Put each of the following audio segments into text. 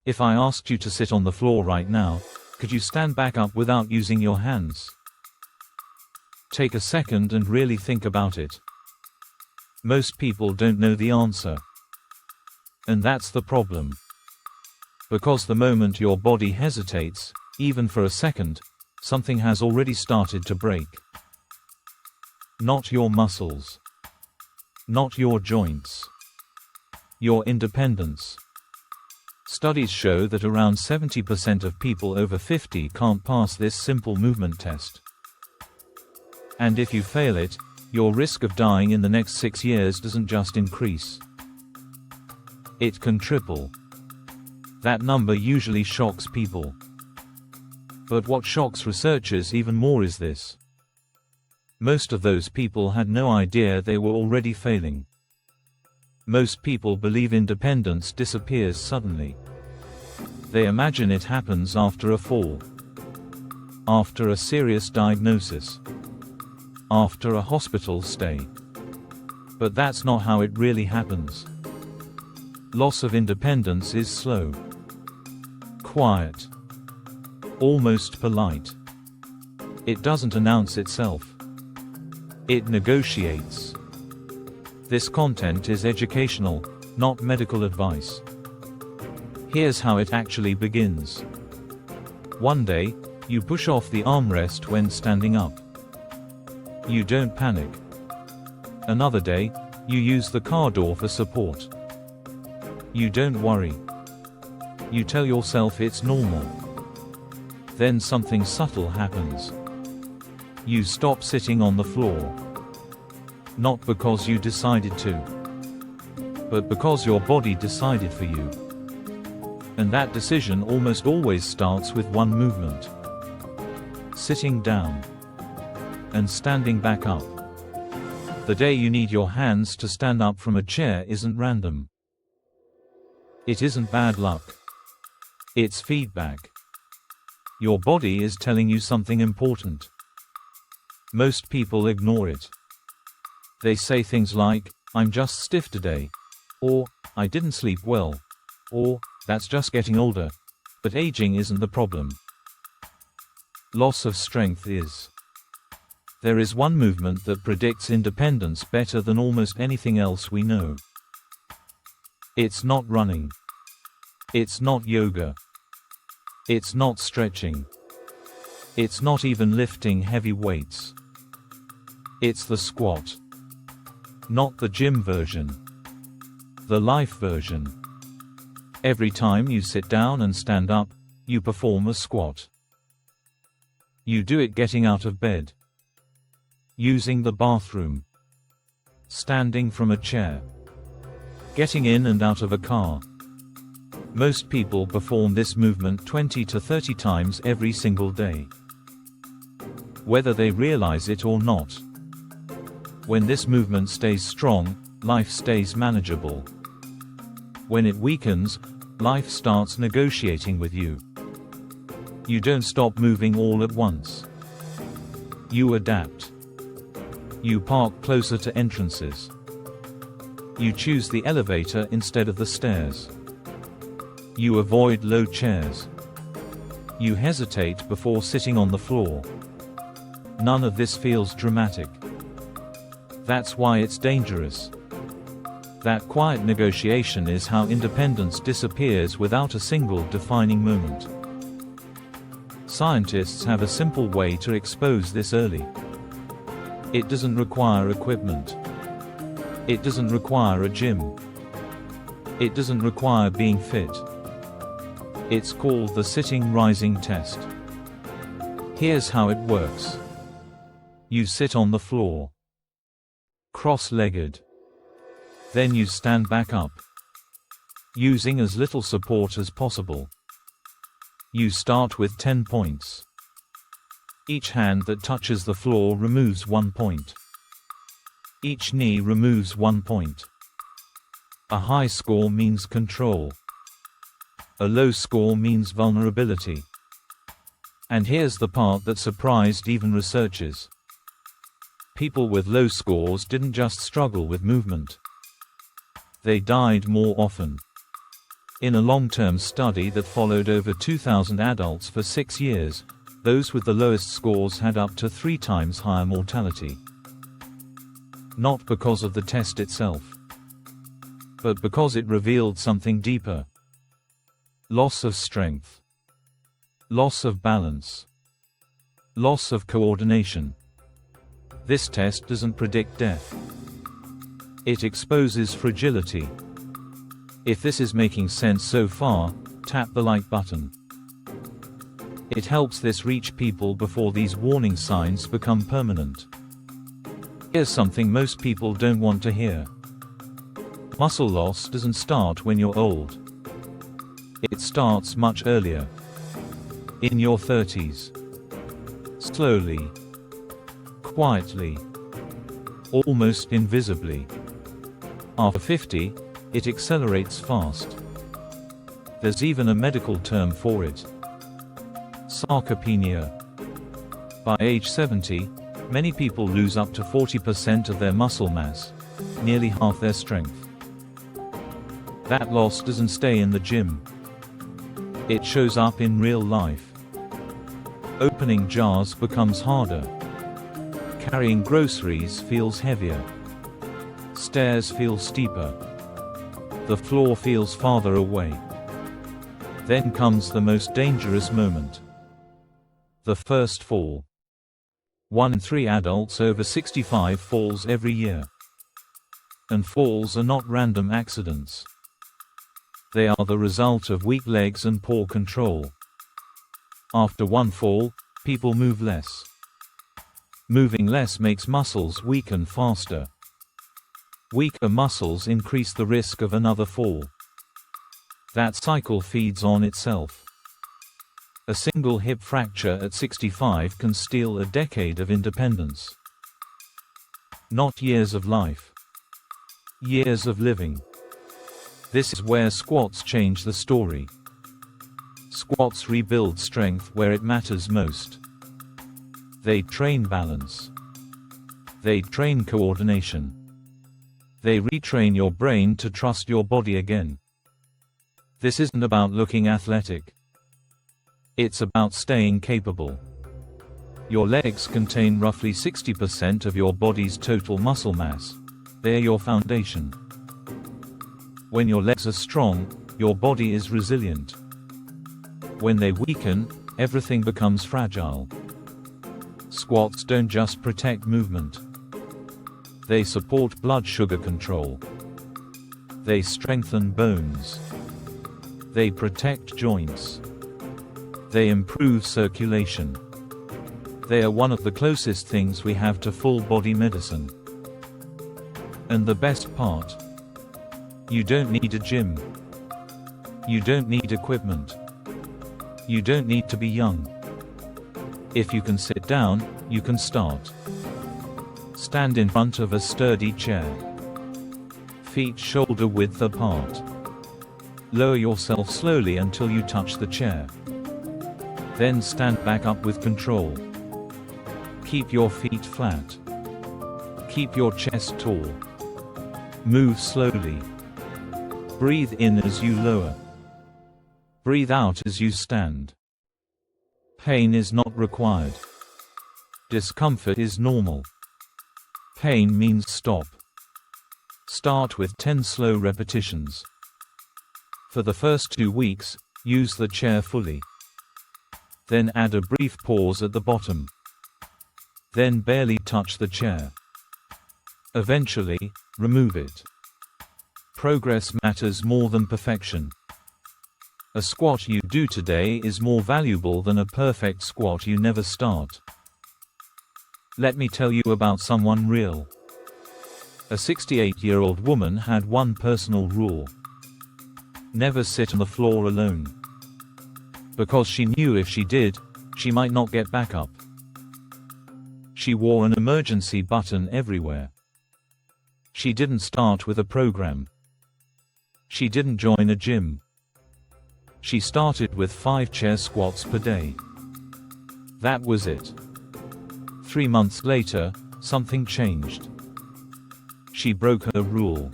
If I asked you to sit on the floor right now, could you stand back up without using your hands? Take a second and really think about it. Most people don't know the answer. And that's the problem. Because the moment your body hesitates, even for a second, something has already started to break. Not your muscles. Not your joints. Your independence. Studies show that around 70% of people over 50 can't pass this simple movement test. And if you fail it, your risk of dying in the next 6 years doesn't just increase. It can triple. That number usually shocks people. But what shocks researchers even more is this. Most of those people had no idea they were already failing. Most people believe independence disappears suddenly. They imagine it happens after a fall, after a serious diagnosis, after a hospital stay. But that's not how it really happens. Loss of independence is slow, quiet, almost polite. It doesn't announce itself. It negotiates. This content is educational, not medical advice. Here's how it actually begins. One day, you push off the armrest when standing up. You don't panic. Another day, you use the car door for support. You don't worry. You tell yourself it's normal. Then something subtle happens. You stop sitting on the floor. Not because you decided to, but because your body decided for you. And that decision almost always starts with one movement. Sitting down. And standing back up. The day you need your hands to stand up from a chair isn't random. It isn't bad luck. It's feedback. Your body is telling you something important. Most people ignore it. They say things like, "I'm just stiff today," or "I didn't sleep well," or "That's just getting older." But aging isn't the problem. Loss of strength is. There is one movement that predicts independence better than almost anything else we know. It's not running. It's not yoga. It's not stretching. It's not even lifting heavy weights. It's the squat. Not the gym version. The life version. Every time you sit down and stand up, you perform a squat. You do it getting out of bed. Using the bathroom. Standing from a chair. Getting in and out of a car. Most people perform this movement 20 to 30 times every single day. Whether they realize it or not. When this movement stays strong, life stays manageable. When it weakens, life starts negotiating with you. You don't stop moving all at once. You adapt. You park closer to entrances. You choose the elevator instead of the stairs. You avoid low chairs. You hesitate before sitting on the floor. None of this feels dramatic. That's why it's dangerous. That quiet negotiation is how independence disappears without a single defining moment. Scientists have a simple way to expose this early. It doesn't require equipment. It doesn't require a gym. It doesn't require being fit. It's called the sitting rising test. Here's how it works. You sit on the floor, cross-legged. Then you stand back up, using as little support as possible. You start with 10 points. Each hand that touches the floor removes 1 point. Each knee removes 1 point. A high score means control. A low score means vulnerability. And here's the part that surprised even researchers. People with low scores didn't just struggle with movement. They died more often. In a long-term study that followed over 2,000 adults for 6 years, those with the lowest scores had up to 3 times higher mortality. Not because of the test itself, but because it revealed something deeper. Loss of strength. Loss of balance. Loss of coordination. This test doesn't predict death. It exposes fragility. If this is making sense so far, tap the like button. It helps this reach people before these warning signs become permanent. Here's something most people don't want to hear. Muscle loss doesn't start when you're old. It starts much earlier. In your 30s. Slowly. Quietly. Almost invisibly. After 50, it accelerates fast. There's even a medical term for it. Sarcopenia. By age 70, many people lose up to 40% of their muscle mass, nearly half their strength. That loss doesn't stay in the gym. It shows up in real life. Opening jars becomes harder. Carrying groceries feels heavier. Stairs feel steeper. The floor feels farther away. Then comes the most dangerous moment. The first fall. 1 in 3 adults over 65 falls every year. And falls are not random accidents. They are the result of weak legs and poor control. After one fall, people move less. Moving less makes muscles weaken faster. Weaker muscles increase the risk of another fall. That cycle feeds on itself. A single hip fracture at 65 can steal a decade of independence. Not years of life. Years of living. This is where squats change the story. Squats rebuild strength where it matters most. They train balance. They train coordination. They retrain your brain to trust your body again. This isn't about looking athletic. It's about staying capable. Your legs contain roughly 60% of your body's total muscle mass. They're your foundation. When your legs are strong, your body is resilient. When they weaken, everything becomes fragile. Squats don't just protect movement. They support blood sugar control. They strengthen bones. They protect joints. They improve circulation. They are one of the closest things we have to full body medicine. And the best part? You don't need a gym. You don't need equipment. You don't need to be young. If you can sit down, you can start. Stand in front of a sturdy chair. Feet shoulder width apart. Lower yourself slowly until you touch the chair. Then stand back up with control. Keep your feet flat. Keep your chest tall. Move slowly. Breathe in as you lower. Breathe out as you stand. Pain is not required. Discomfort is normal. Pain means stop. Start with 10 slow repetitions. For the first 2 weeks, use the chair fully. Then add a brief pause at the bottom. Then barely touch the chair. Eventually, remove it. Progress matters more than perfection. A squat you do today is more valuable than a perfect squat you never start. Let me tell you about someone real. A 68-year-old woman had one personal rule. Never sit on the floor alone. Because she knew if she did, she might not get back up. She wore an emergency button everywhere. She didn't start with a program. She didn't join a gym. She started with 5 chair squats per day. That was it. 3 months later, something changed. She broke her rule.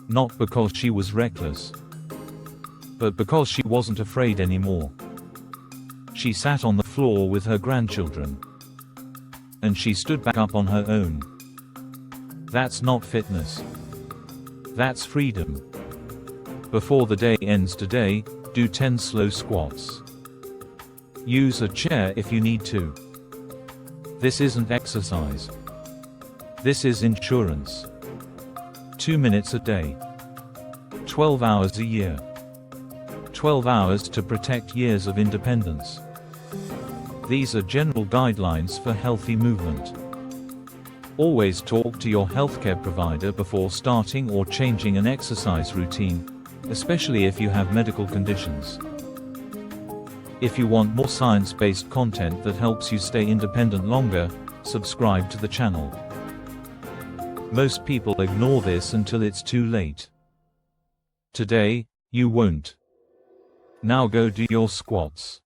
Not because she was reckless. But because she wasn't afraid anymore, she sat on the floor with her grandchildren. And she stood back up on her own. That's not fitness. That's freedom. Before the day ends today, do 10 slow squats. Use a chair if you need to. This isn't exercise. This is insurance. 2 minutes a day. 12 hours a year. 12 hours to protect years of independence. These are general guidelines for healthy movement. Always talk to your healthcare provider before starting or changing an exercise routine, especially if you have medical conditions. If you want more science-based content that helps you stay independent longer, subscribe to the channel. Most people ignore this until it's too late. Today, you won't. Now go do your squats.